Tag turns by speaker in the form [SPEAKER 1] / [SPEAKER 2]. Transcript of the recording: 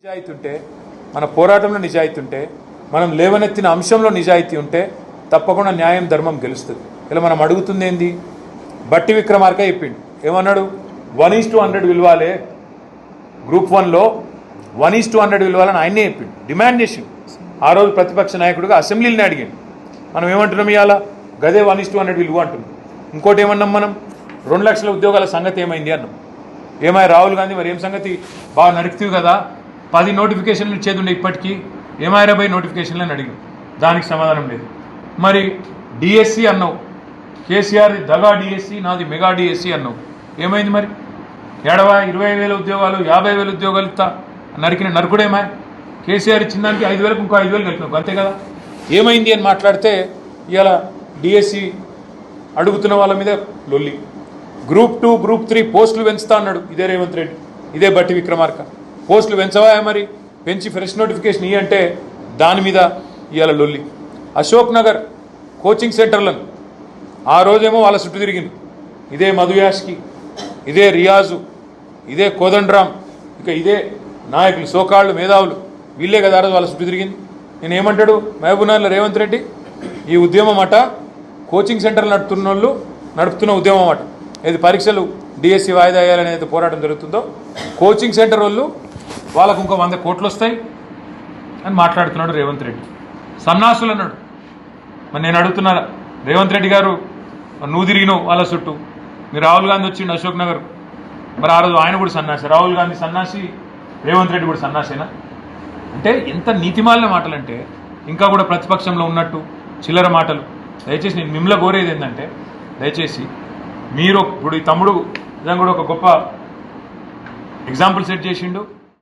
[SPEAKER 1] నిజాయితీ ఉంటే మన పోరాటంలో నిజాయితీ ఉంటే మనం లేవనెత్తిన అంశంలో నిజాయితీ ఉంటే తప్పకుండా న్యాయం ధర్మం గెలుస్తుంది. ఇలా మనం అడుగుతుంది ఏంది? బట్టి విక్రమార్క చెప్పిండు, ఏమన్నాడు? 1:100 విలువాలే, గ్రూప్ 1లో 1:100 విలువాలని ఆయనే చెప్పిండు, డిమాండ్ చేసిండు. ఆ రోజు ప్రతిపక్ష నాయకుడిగా అసెంబ్లీని అడిగాడు. మనం ఏమంటున్నాం? ఇవాళ గదే 1:100 విలువ అంటున్నాం. ఇంకోటి ఏమన్నాం? మనం 2 లక్షల ఉద్యోగాల సంగతి ఏమైంది అన్నాం. ఏమై రాహుల్ గాంధీ మరి ఏం సంగతి? బాగా నడుపుతీవి కదా, 10 నోటిఫికేషన్లు ఇచ్చేది ఇప్పటికీ, ఏమైనా 20 నోటిఫికేషన్లు అని అడిగాం. దానికి సమాధానం లేదు. మరి డిఎస్సి అన్నావు, కేసీఆర్ దగా డిఎస్సి, నాది మెగా డిఎస్సి అన్నావు, ఏమైంది మరి? 20,000 ఉద్యోగాలు, 50,000 ఉద్యోగాలు ఇస్తా నరికిన నరుకుడేమా? కేసీఆర్ ఇచ్చిన దానికి 5,000కు ఇంకో 5,000 కలిపినావు, అంతే కదా. ఏమైంది అని మాట్లాడితే ఇవాళ డిఎస్సి అడుగుతున్న వాళ్ళ మీద లొల్లి. గ్రూప్ 2, గ్రూప్ 3 పోస్టులు పెంచుతా అన్నాడు ఇదే రేవంత్ రెడ్డి, ఇదే బట్టి విక్రమార్క. పోస్టులు పెంచవా మరి? పెంచి ఫ్రెష్ నోటిఫికేషన్ అంటే దాని మీద ఇవాళ లొల్లి. అశోక్ నగర్ కోచింగ్ సెంటర్లను ఆ రోజేమో వాళ్ళ చుట్టూ తిరిగింది. ఇదే మధుయాష్కి, ఇదే రియాజు, ఇదే కోదండరామ్, ఇక ఇదే నాయకులు, సోకాళ్ళు మేధావులు, వీళ్ళే కదా ఆ రోజు వాళ్ళ చుట్టూ తిరిగింది. నేను ఏమంటాడు మహబూబ్నగర్లో రేవంత్ రెడ్డి? ఈ ఉద్యమం అట కోచింగ్ సెంటర్లు నడుపుతున్న ఉద్యమం అట. ఏది పరీక్షలు డిఎస్సి వాయిదా వేయాలనేది పోరాటం జరుగుతుందో, కోచింగ్ సెంటర్ వాళ్ళు వాళ్ళకు ఇంకో 100 కోట్లు వస్తాయి అని మాట్లాడుతున్నాడు రేవంత్ రెడ్డి. సన్నాసులు అన్నాడు. మరి నేను అడుగుతున్నా, రేవంత్ రెడ్డి గారు నువ్వు తిరిగినావు వాళ్ళ చుట్టూ, మీరు రాహుల్ గాంధీ వచ్చిండు అశోక్ నగర్, మరి ఆ రోజు ఆయన కూడా సన్నాసి, రాహుల్ గాంధీ సన్నాసి, రేవంత్ రెడ్డి కూడా సన్నాసేనా? అంటే ఎంత నీతిమాలిన మాటలంటే, ఇంకా కూడా ప్రతిపక్షంలో ఉన్నట్టు చిల్లర మాటలు. దయచేసి నేను మిమ్మల్ని కోరేది ఏంటంటే, దయచేసి మీరు ఇప్పుడు ఈ తమ్ముడు నిజంగా కూడా ఒక గొప్ప ఎగ్జాంపుల్ సెట్ చేసిండు.